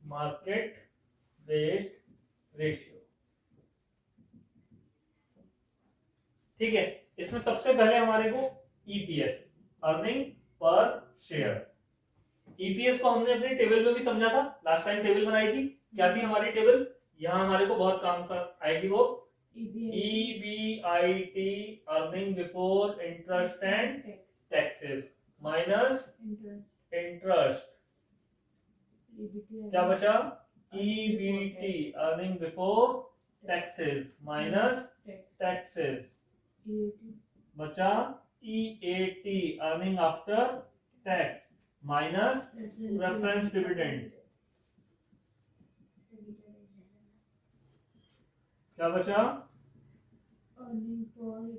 Market based ratio. ठीक है, इसमें सबसे पहले हमारे को EPS, earning per share. EPS को हमने अपने टेबल में भी समझा था, लास्ट टाइम टेबल बनाई थी। क्या थी हमारी टेबल? यहाँ हमारे को बहुत काम कर आएगी वो EBIT, earning before interest and taxes minus interest. क्या बचा? EBT, earning before taxes minus taxes. बचा EAT, earning after tax minus reference dividend. क्या बचा?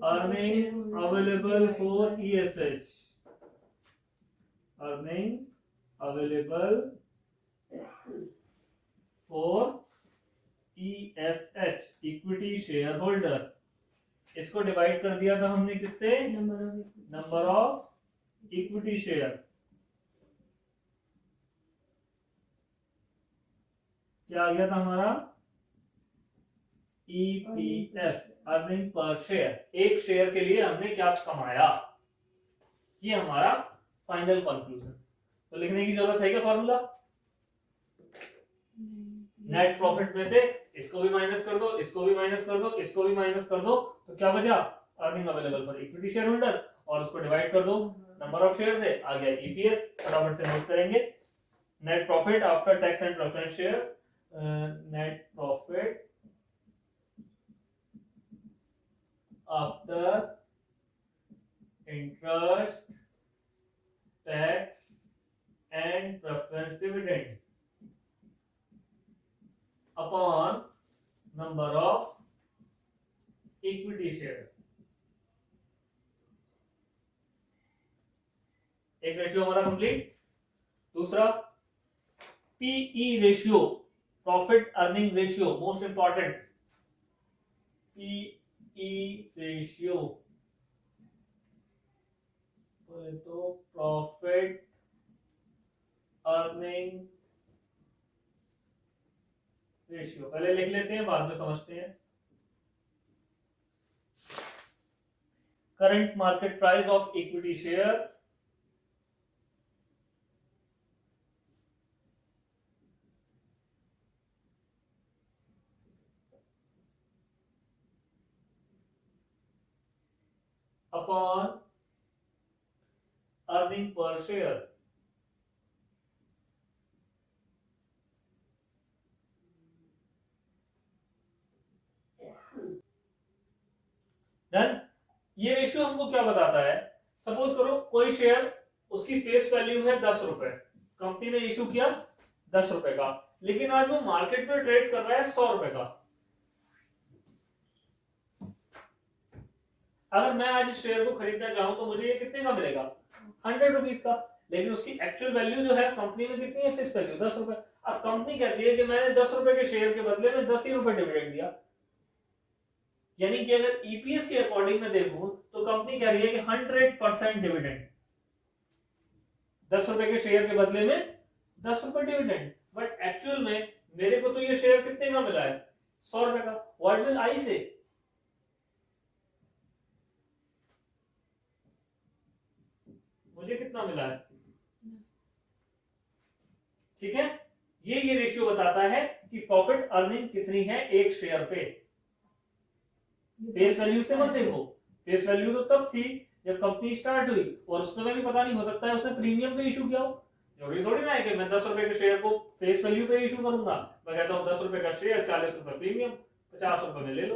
Earning available for ESH, earning available for ESH, equity share holder. इसको divide कर दिया था हमने किससे? Number of equity share. क्या आ गया था हमारा? EPS, earning per share. एक शेयर के लिए हमने क्या कमाया, ये हमारा फाइनल कंक्लूजन। तो लिखने की जरूरत है क्या फॉर्मूला? नेट प्रॉफिट में से इसको भी माइनस कर दो, इसको भी माइनस कर दो, इसको भी माइनस कर दो, तो क्या बचा? Earning available for equity share holder, और उसको डिवाइड कर दो नंबर ऑफ शेयर से, आ गया ईपीएस। फटाफट से नोट करेंगे, net profit after tax and preference shares, net profit after interest, tax and preference dividend upon number of equity share. एक रेशियो हमारा कंप्लीट। दूसरा PE ratio, profit earning ratio, most important. PE ratio बोले तो profit earning ratio. पहले लिख लेते हैं, बाद में समझते हैं। Current market price of equity share upon earning per share. Done. ये रेशियो हमको क्या बताता है? सपोज करो कोई शेयर, उसकी फेस वैल्यू है 10 रुपए, कंपनी ने इशू किया 10 रुपए का, लेकिन आज वो मार्केट में ट्रेड कर रहा है 100 रुपए का। अगर मैं आज इस शेयर को खरीदना चाहूं तो मुझे ये कितने का मिलेगा? 100 रुपीज का। लेकिन उसकी एक्चुअल वैल्यू जो है कंपनी में कितनी है? फेस वैल्यू 10 रुपए। अब कंपनी कहती है कि मैंने 10 रुपए के शेयर के बदले में 10 ही रुपए डिविडेंड दिया। यानी कि अगर ईपीएस के अकॉर्डिंग में देखूं तो कंपनी कह रही है कि 100% डिविडेंड, 10 रुपए के शेयर के बदले में 10 रुपए डिविडेंड। बट एक्चुअल में मेरे को तो ये शेयर कितने का मिला है? 100 रुपए का। व्हाट विल आई से? मुझे कितना मिला है? ठीक है, ये रेशियो बताता है कि प्रॉफिट अर्निंग कितनी है एक शेयर पे। फेस वैल्यू से मत देखो, फेस वैल्यू तो तब थी जब कंपनी स्टार्ट हुई, और उस समय भी पता नहीं, हो सकता है उसने प्रीमियम पे इशू किया हो। जरूरी थोड़ी ना है कि मैं 10 रुपए के शेयर को फेस वैल्यू पे इशू करूंगा। मैं कहता हूं 10 रुपए का शेयर, 40 रुपए प्रीमियम, 50 रुपए में ले लो।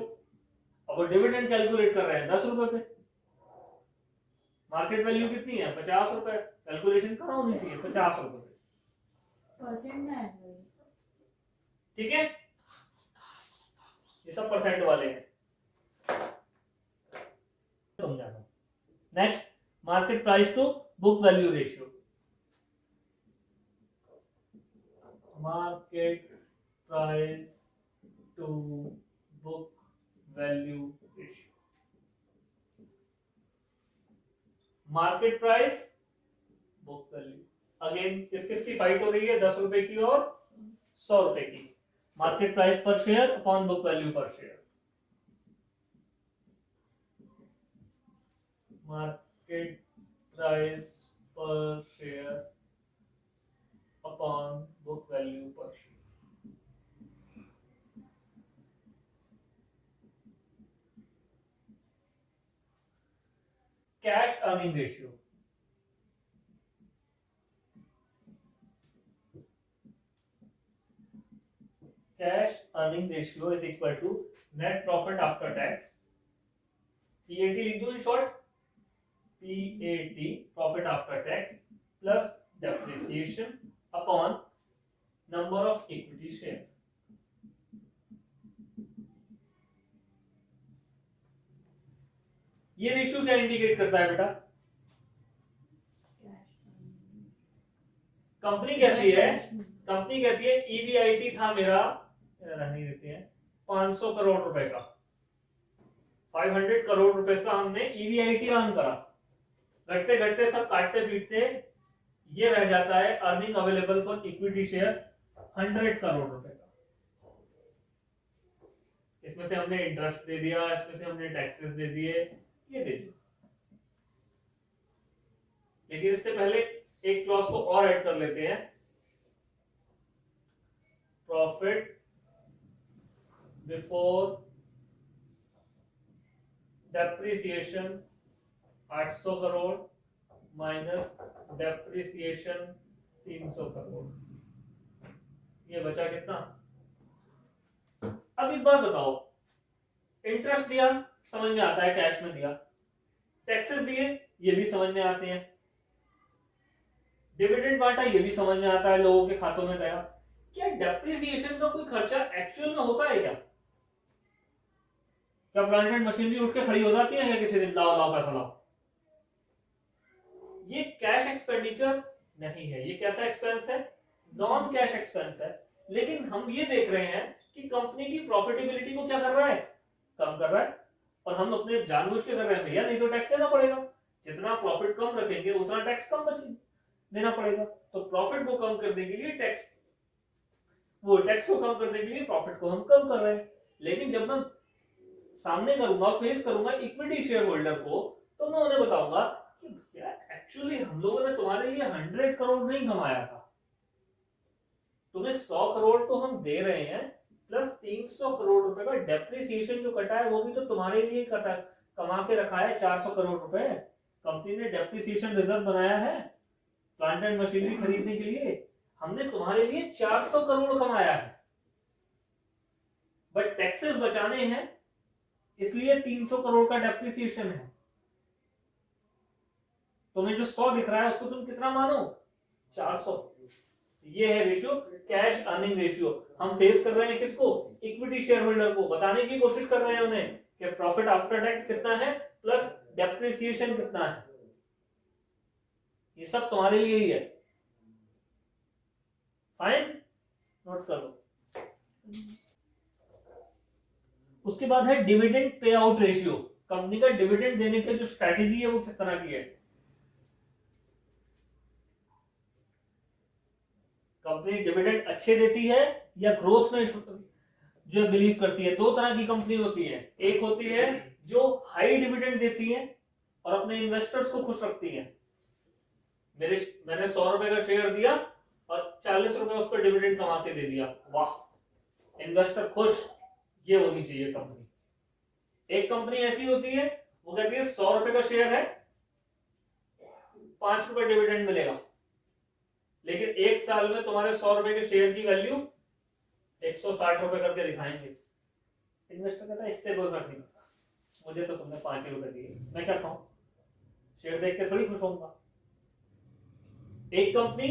अब वो डिविडेंड कैलकुलेट कर रहे हैं 10 रुपए पे, मार्केट वैल्यू कितनी है? 50 रुपए। कैलकुलेशन कहाँ होनी चाहिए? 50 रुपए पे। ठीक है, ये सब परसेंट वाले हैं, समझाना। Next, market price to book value ratio. Market price to book value ratio. Market price, book value. Again किस किस की फाइट हो रही है? 10 रुपए की और 100 रुपए की, market price per share upon book value per share, market price per share upon book value per share. Cash earning ratio, cash earning ratio is equal to net profit after tax, PAT लिख दो in short, PAT profit after tax plus depreciation upon number of equity share. ये ratio क्या indicate करता है बेटा? Company कहती है EBIT था मेरा, रहने देते हैं, 500 करोड़ रुपए का, 500 करोड़ रुपए का हमने ईबीआईटी अर्न करा, घटते घटते सब काटते पीटते ये रह जाता है earning available for equity share 100 crore रुपए का। इसमें से हमने इंटरेस्ट दे दिया, इसमें से हमने टैक्सेस दे दिए, ये दे दिया। लेकिन इससे पहले एक क्लॉज को और ऐड कर लेते हैं, profit before depreciation 800 crore minus depreciation 300 crore, ये बचा कितना? अब इस बात बताओ, इंटरेस्ट दिया समझ में आता है, कैश में दिया, टैक्सेस दिए ये भी समझ में आते हैं, डिविडेंड बांटा ये भी समझ में आता है, लोगों के खातों में गया, क्या डेप्रिसिएशन का कोई खर्चा एक्चुअल में होता है क्या? क्या प्लांट एंड मशीनरी उठ के खड़ी हो जाती है क्या किसी दिन, लाओ लाओ पैसा लाओ? ये कैश एक्सपेंडिचर नहीं है, ये कैसा एक्सपेंस है? नॉन कैश एक्सपेंस है। लेकिन हम ये देख रहे हैं कि कंपनी की प्रॉफिटेबिलिटी को क्या कर रहा है? कम कर रहा है, और हम अपने जानबूझ के कर रहे हैं भैया, नहीं तो टैक्स देना पड़ेगा, जितना प्रॉफिट कम रखेंगे उतना टैक्स कम बचेगा, देना पड़ेगा। तो प्रॉफिट को कम करने के लिए टैक्स को कम करने के लिए प्रॉफिट को हम कम कर रहे हैं। लेकिन जब मैं सामने करूंगा, फेस करूंगा इक्विटी शेयर होल्डर को, तो मैं उन्हें बताऊंगा कि भैया एक्चुअली हम लोगों ने तुम्हारे लिए 100 करोड़ नहीं कमाया था, तुम्हें 100 करोड़ तो हम दे रहे हैं, प्लस 300 करोड़ रुपए का डेप्रिसिएशन जो कटा है वो भी तो तुम्हारे लिए कटा, कमा के रखा है 400 करोड़ रुपए। कंपनी ने डेप्रिसिएशन रिजर्व बनाया है प्लांट एंड मशीनरी खरीदने के लिए, हमने तुम्हारे लिए 400 करोड़ कमाया है, बट टैक्सेस बचाने हैं इसलिए 300 करोड़ का डेप्रिसिएशन है। तुम्हें जो 100 दिख रहा है उसको तुम कितना मानो? 400। ये है रेशियो, कैश अर्निंग रेशियो। हम फेस कर रहे हैं किसको? इक्विटी शेयर होल्डर को, बताने की कोशिश कर रहे हैं उन्हें कि प्रॉफिट आफ्टर टैक्स कितना है प्लस डेप्रिसिएशन कितना है, ये सब तुम्हारे लिए ही है। फाइन, नोट कर लो। उसके बाद है dividend pay out ratio. Company का डिविडेंड देने की जो स्ट्रैटेजी है वो किस तरह की है? कंपनी डिविडेंड अच्छे देती है या ग्रोथ में जो बिलीव करती है? दो तरह की कंपनी होती है, एक होती है जो हाई डिविडेंड देती है और अपने इन्वेस्टर्स को खुश रखती है। मैंने 100 रुपए का शेयर दिया और 40 रुपए उस पर डिविडेंड कमा के दे दिया, वाह, इन्वेस्टर खुश, ये होनी चाहिए कंपनी। एक कंपनी ऐसी होती है वो कहती है 100 रुपए का शेयर है, 5 रुपए डिविडेंड मिलेगा, लेकिन एक साल में तुम्हारे 100 रुपए के शेयर की वैल्यू 160 रुपए करके दिखाएंगे। इन्वेस्टर कहता है इससे कोई फर्क नहीं पड़ता, मुझे तो तुमने 5 ही रुपए दिए, मैं क्या खाऊं, शेयर देख के थोड़ी खुश होऊंगा। एक कंपनी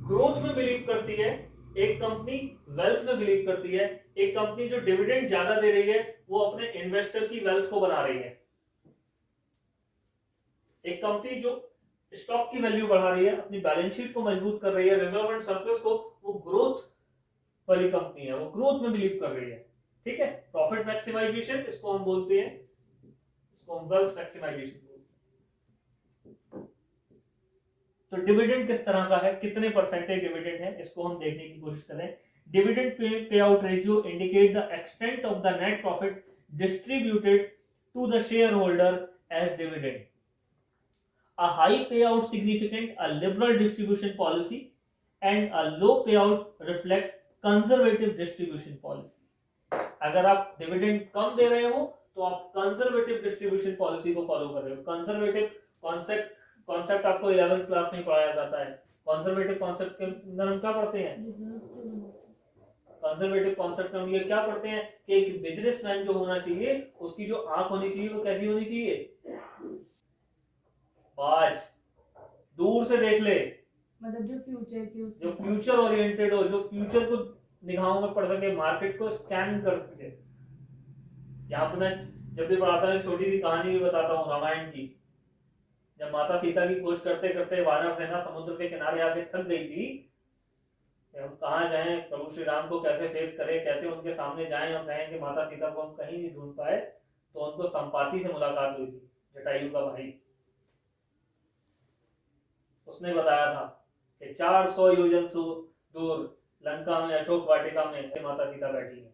ग्रोथ में बिलीव करती है, एक कंपनी वेल्थ में बिलीव करती है। एक कंपनी जो डिविडेंड ज्यादा दे रही है वो अपने इन्वेस्टर की वेल्थ को बना रही है। एक कंपनी जो स्टॉक की वैल्यू बढ़ा रही है, अपनी बैलेंस शीट को मजबूत कर रही है, रिजर्व एंड सरप्लस को, वो ग्रोथ वाली कंपनी है, वो ग्रोथ में बिलीव कर रही है। ठीक है, प्रॉफिट मैक्सिमाइजेशन इसको हम बोलते हैं, इसको हम वेल्थ मैक्सिमाइजेशन बोलते हैं। तो डिविडेंड किस तरह का है, कितने परसेंटेज डिविडेंड है, इसको हम देखने की कोशिश करें। Dividend payout ratio indicate the extent of the net profit distributed to the shareholder as dividend. A high payout significant a liberal distribution policy, and a low payout reflect conservative distribution policy. अगर आप dividend कम दे रहे हो तो आप conservative distribution policy को follow कर रहे हो। कंजर्वेटिव कॉन्सेप्ट आपको 11th क्लास में पढ़ाया जाता है। कंजर्वेटिव कॉन्सेप्ट के अंदर हम क्या पढ़ते हैं? कंजर्वेटिव कॉन्सेप्ट में हम ये क्या पढ़ते हैं कि एक बिजनेसमैन जो होना चाहिए उसकी जो आंख होनी चाहिए वो कैसी होनी चाहिए? बाज, दूर से देख ले, मतलब जो फ्यूचर ओरिएंटेड हो, जो फ्यूचर को निगाहों में पढ़ सके, मार्केट को स्कैन कर सके। यहाँ पे मैं जब भी पढ़ाता हूँ छोटी सी कहानी भी बताता हूँ रामायण की। जब माता सीता की खोज करते करते वानर सेना समुद्र के किनारे आके थक गई थी, हम कहाँ जाएं, प्रभु श्री राम को कैसे फेस करें, कैसे उनके सामने जाएं और कहें कि माता सीता को हम कहीं नहीं ढूंढ पाए, तो उनको संपाति से मुलाकात हुई थी, जटायु का भाई। उसने बताया था कि 400 योजन दूर लंका में अशोक वाटिका में माता सीता बैठी है।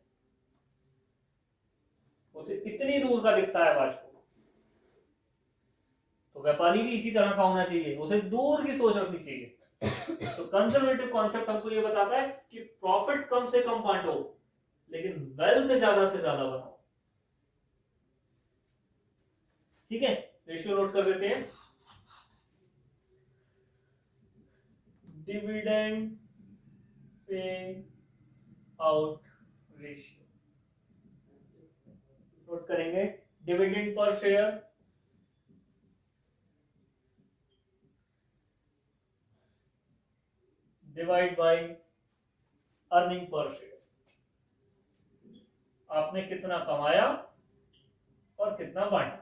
उसे कितनी दूर का दिखता है बाज को। तो व्यापारी भी इसी तरह का होना चाहिए, उसे दूर की सोच रखनी चाहिए। तो कंजर्वेटिव कॉन्सेप्ट हमको ये बताता है कि प्रॉफिट कम से कम बांटो लेकिन वेल्थ ज्यादा से ज्यादा बनाओ। ठीक है, रेशियो नोट कर देते हैं। Dividend pay out ratio note करेंगे। Dividend per share divide by earning per share. आपने कितना कमाया और कितना बांटा।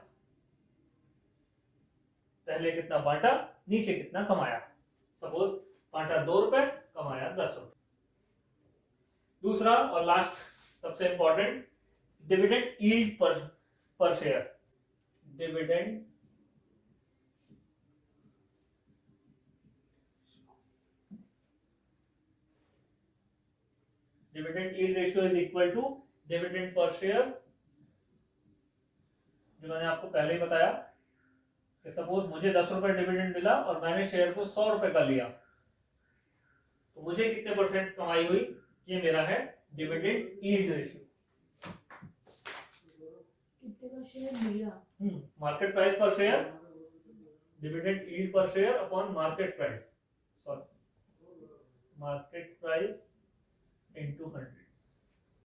पहले कितना बांटा, नीचे कितना कमाया। सपोज बांटा 2 रुपए, कमाया 10 रुपए। दूसरा और लास्ट सबसे important, dividend yield per share. Dividend dividend yield ratio is equal to dividend per share. जो मैंने आपको पहले ही बताया कि सपोज मुझे 10 रुपए डिविडेंड मिला और मैंने शेयर को 100 रुपए का लिया, तो मुझे कितने परसेंट कमाई हुई, ये मेरा है डिविडेंड यील्ड रेशियो। कितने का शेयर लिया, market price per share, dividend yield per share upon market price, sorry market price into 100।